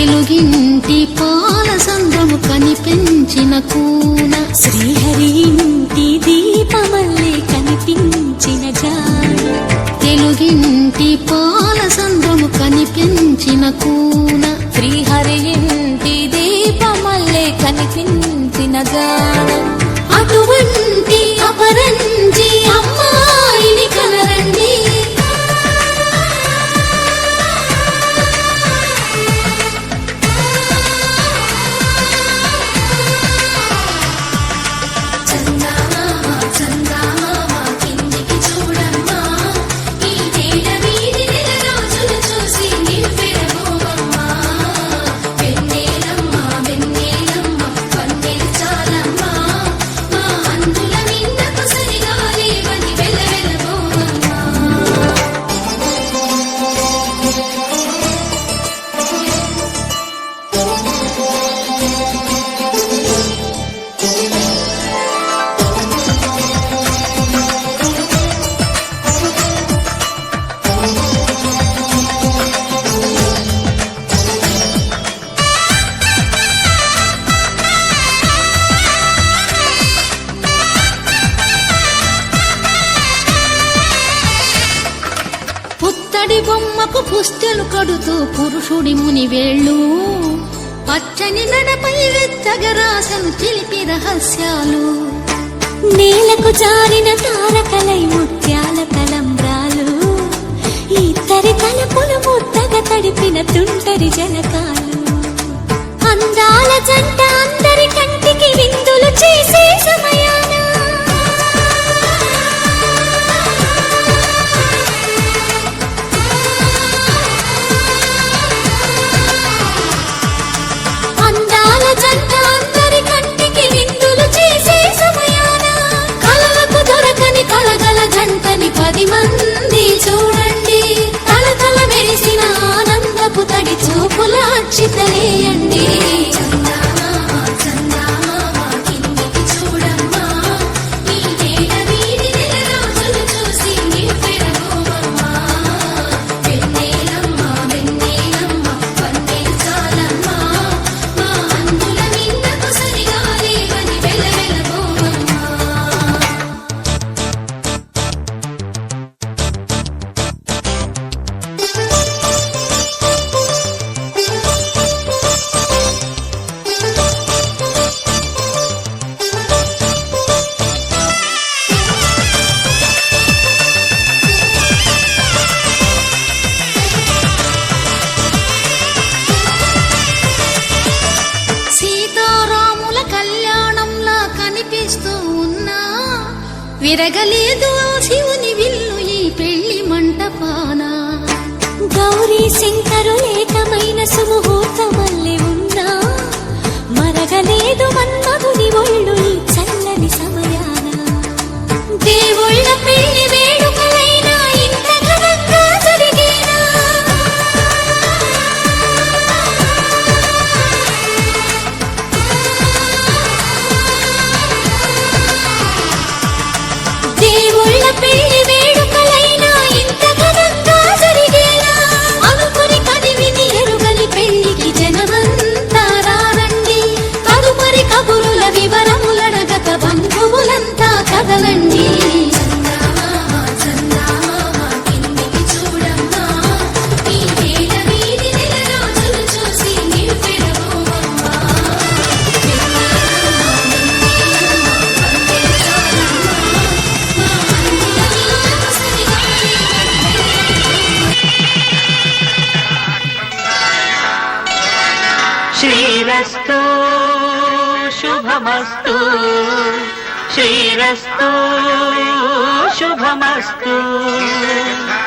తెలుగింటి పాల సంద్రము కనిపించిన కూన శ్రీహరి ఇంటి దీపమల్లే కనిపించిన జాన తెలుగింటి పాల సంద్రము కనిపించిన కూన శ్రీహరి ఇంటి దీపమల్లే కనిపించిన జాన అటువంటి అపరంజి అమ్మాయిని కనరండి పుత్తడి బొమ్మకు పుస్తెలు కడుతూ పురుషుడి ముని వేళ్ళు పచ్చని నడపై వెచ్చగరాసను చిలిపి రహస్యాలు నేలకు జారిన తారకలై ముత్యాల తలంబ్రాలు ఇద్దరి తలపులు ముద్దగా తడిపిన తుంటరి జలకాలు అందాల జంట అందరి కంటికి విందులు చేసే సమయాన అందాల జంట అందరి కంటికి విందులు చేసే సమయాన కలలకు దొరకని కలగల జంటని 10 మంది చూడండి తలతల మెరిసిన ఆనందపు తడి చూపుల అక్షితలేయండి విరగలేదు శివుని విల్లు ఈ పెళ్లి మంటపాన గౌరీ శంకరు ఏకమైన సుముహూర్తమల్లె ఉన్నా మరగలేదు మన్మధుని ఒళ్ళు ఈ చల్లని సమయాన దేవుళ్ళ పెళ్లి వేడుకలైనా ఇంత ఘనంగా జరిగేనా దేవుళ్ళ పెళ్లి వేడుకలైనా ఇంత ఘనంగా జరిగేలా అనుకుని కదివిని ఎరుగని పెళ్లికి జనమంతా రారండి తదుపరి కబురుల వివరములడగక బంధువులంతా కదలండి శ్రీరస్తు శుభమస్తు శ్రీరస్తు శుభమస్తు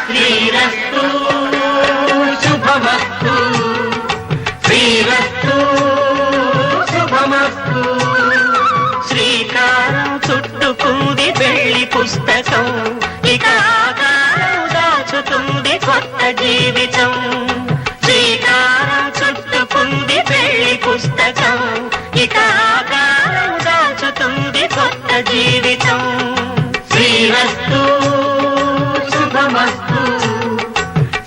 శ్రీరస్తు శుభమస్తు శ్రీరస్తు శుభమస్తు శ్రీకారం చుట్టుకుంది పెళ్లి పుస్తకం ఇక ఆకారం దాచుతుంది కొత్త జీవితం శ్రీకారం చుట్టుకుంది పెళ్లి పుస్తకం ఇక ఆకారం దాచుతుంది కొత్త జీవితం శ్రీరస్తు శుభమస్తు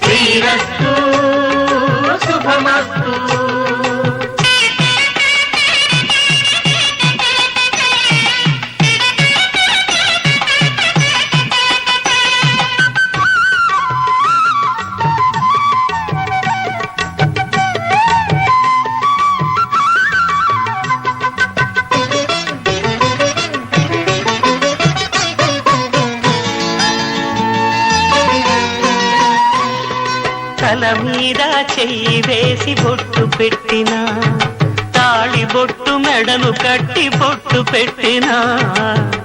శ్రీరస్తు శుభమస్తు తల మీద చెయ్యి వేసి బొట్టు పెట్టినా తాళి బొట్టు మెడను కట్టి బొట్టు పెట్టినా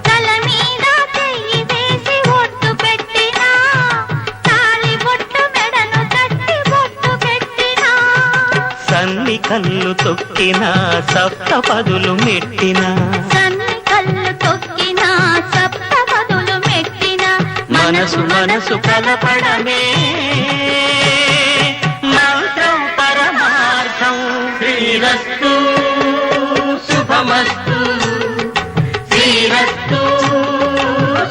తల మీద చెయ్యి వేసి బొట్టు పెట్టినా తాళి బొట్టు మెడను కట్టి బొట్టు పెట్టినా సన్ని కళ్ళు తొక్కినా సప్త పదులు మెట్టినా సన్ని కళ్ళు తొక్కినా సప్త పదులు మెట్టినా మనసు మనసు కలపడమే మంత్రం పరమార్థం శ్రీరస్తు శుభమస్తు శ్రీరస్తు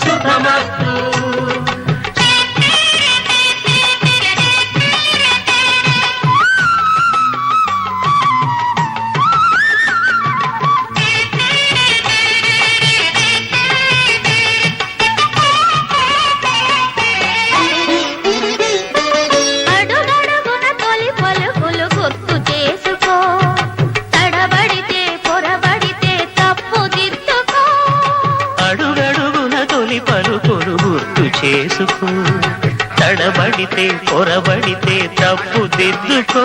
శుభమస్తు అడుగడుగున తొలి పలుకులు గుర్తు చేసుకో తడబడితే పొరబడితే తప్పు దిద్దుకో అడుగడుగున తొలి పలుకులు గుర్తు చేసుకో తడబడితే పొరబడితే తప్పు దిద్దుకో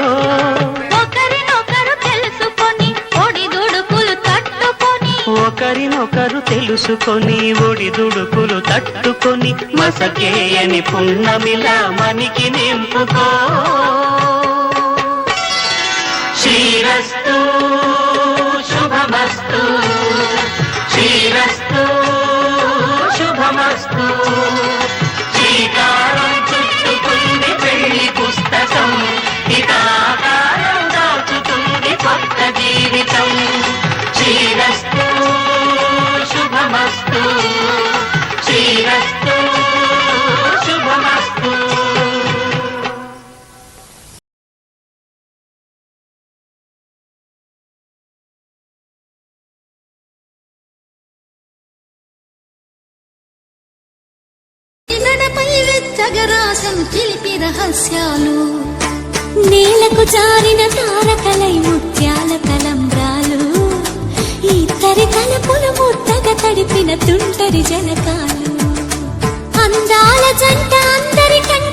ఒకరినొకరు తెలుసుకొని ఒడిదుడుకులు తట్టుకొని ఒకరినొకరు తెలుసుకొని ఒడిదుడుకులు తట్టుకొని మసకేయని పున్నమిలా మనికి నింపుకో శ్రీరస్తు శుభమస్తు శ్రీరస్తు శుభమస్తు శ్రీకారం చుట్టుకుంది పెళ్లి పుస్తకం ఇక ఆకారం దాచుతుంది కొత్త జీవితం శ్రీరస్తు శుభమస్తు శ్రీరస్తు శుభమస్తు నడపై వెచ్చగరాసను చిలిపి రహస్యాలు నేలకు జారిన తారకలై ముత్యాల తలంబ్రాలు ఇద్దరి తలపులు ముద్దగా తడిపిన తుంటరి జనకాలు అందాల జంట అందరికంటే